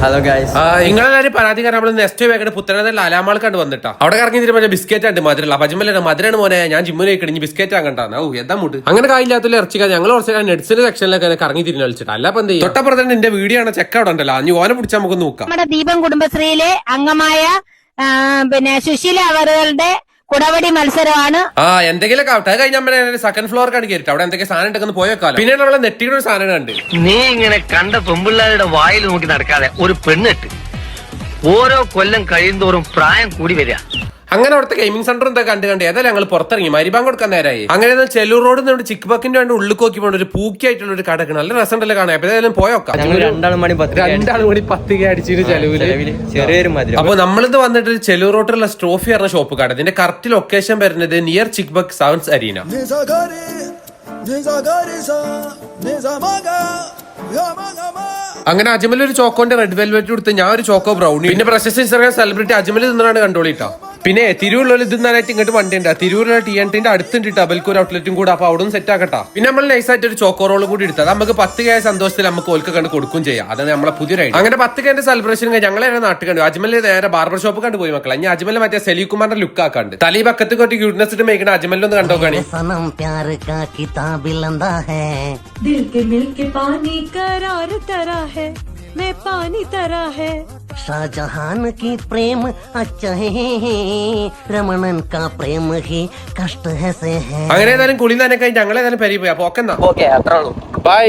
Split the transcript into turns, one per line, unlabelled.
Hello guys,
നിങ്ങളെല്ലാരും പരാതിക്കാരൻ നമ്മൾ നെക്സ്റ്റ് വേഗം പുത്തനത്തിൽ അലാമാൾ കണ്ട് വന്നിട്ടാ അവിടെ കറങ്ങി തിരുമ്പോ ബിസ്ക്കറ്റ് ഉണ്ട് മധുരല്ല പജമല്ല മധുരാണ് മോനെ ഞാൻ ജിമ്മിനെ കിടഞ്ഞ് ബിസ്ക്കറ്റ് ആകണ്ടാ എന്താ മൂട്ട് അങ്ങനെ കായില്ലാത്ത ഇറച്ചിക്കാ ഞങ്ങൾ കുറച്ച് നെറ്റ്സിന്റെ സെക്ഷനിലൊക്കെ കറങ്ങി തിരിഞ്ഞ് കളിച്ചിട്ട് അല്ല എന്ത് ചെയ്യും തൊട്ടപ്പുറത്തെ എന്റെ വീഡിയോ ആണ് ചെക്ക് അവിടെ ഉണ്ടല്ലോ അഞ്ഞു ഓനെ പിടിച്ചാൽ നമുക്ക് നോക്കാം.
നമ്മുടെ ദീപം കുടുംബശ്രീയിലെ അംഗമായ സുശീല അവരുടെ കുടവടി മത്സരമാണ്.
എന്തെങ്കിലും ആവട്ടെ കഴിഞ്ഞ സെക്കൻഡ് ഫ്ലോർക്കാണ് കയറിട്ട് അവിടെ എന്തൊക്കെ സാധനം ഉണ്ടെന്ന് പോയേക്കാലോ. പിന്നെ നമ്മളെ നെറ്റിയുടെ ഒരു സാധനം കണ്ട്
നീ ഇങ്ങനെ കണ്ട പെമ്പിള്ളാരുടെ വായിൽ നോക്കി നടക്കാതെ ഒരു പെണ്ണിട്ട് ഓരോ കൊല്ലം കഴിയുന്തോറും പ്രായം കൂടി വരിക.
അങ്ങനെ അവിടുത്തെ ഗെയിമിംഗ് സെന്റർ എന്താ കണ്ട് ഏതായാലും ഞങ്ങൾ പുറത്തിറങ്ങി മരിബാങ്ക് കൊടുക്കാൻ നേരമായി. അങ്ങനെ ചെല്ലൂർ റോഡിൽ നിന്ന് ചിക്ക് ബക്കിന്റെ വേണ്ടി ഉള്ളിൽ നോക്കി പോകേണ്ട ഒരു പൂക്കിയായിട്ടുള്ള ഒരു കടക്ക് നല്ല രസമുണ്ടല്ലോ കാണാൻ. ഏതായാലും പോയോക്കാം.
2 മണി
10 അടിച്ചിട്ട് ചെലവില്
ചെറിയൊരു മധുരം.
അപ്പൊ നമ്മളിത് വന്നിട്ട് ചെല്ലൂർ റോഡിലുള്ള സ്ട്രോഫി പറഞ്ഞ ഷോപ്പ് കാണാം. ഇതിന്റെ കറക്റ്റ് ലൊക്കേഷൻ വരുന്നത് നിയർ ചിക്ക് ബക്ക് സൗണ്ട്സ് അരീന. അങ്ങനെ അജ്മൽ ഒരു ചോക്കോന്റെ റെഡ് വെൽവെറ്റ് കൊടുത്ത് ഞാൻ ഒരു ചോക്കോ ബ്രൗണി പിന്നെ പ്രശസ്ത സെലിബ്രിറ്റി അജ്മൽ തിന്നാണ് കണ്ടോളിട്ടോ. പിന്നെ തിരൂരിലുള്ള ഇത് നന്നായിട്ട് ഇങ്ങോട്ട് വണ്ടി ഉണ്ട്. തിരൂരിലുള്ള TNT അടുത്തുണ്ട് അബൽക്കൂർ ഔട്ട്ലെറ്റും കൂടെ. അപ്പൊ അവിടെ സെറ്റ് ആക്കട്ടാ. പിന്നെ നമ്മൾ നൈസായിട്ട് ഒരു ചോക്കോ റോൾ കൂടി എടുത്തത് നമുക്ക് 10K സന്തോഷത്തിൽ നമുക്ക് ഓൽക്ക് കണ്ട് കൊടുക്കും ചെയ്യാം. അതാണ് നമ്മളെ പുതിയൊരു ഐഡിയ. അങ്ങനെ 10K സെലിബ്രേഷൻ ഞങ്ങളെ നാട്ടിൽ കണ്ടു. അജ്മൽ നേരെ ബാർബർ ഷോപ്പ് കണ്ടു പോയി മക്കളെ. ഞാൻ അജ്മൽ മറ്റേ സലീകുമാറിന്റെ ലുക്ക് ആക്കാണ്ട് തലി പക്കത്ത് കൊട്ടി ക്യൂട്ട്നെസ് ഇട്ട് മേക്കണ അജ്മലിനൊന്ന് കണ്ടോക്കാണ്.
दिल के मिल के पानी करार तरह है मैं पानी तरह है
शाहजहान की प्रेम अच्छा है रमणन का प्रेम ही कष्ट है से है.
അങ്ങനെ ഏതായാലും കുളി തന്നെ കഴിഞ്ഞ് ഞങ്ങളേതായാലും പരി പോയി. അപ്പൊ ഓക്കെ എന്നാ
ഓക്കെ, അത്രേ ഉള്ളൂ.
ബൈ.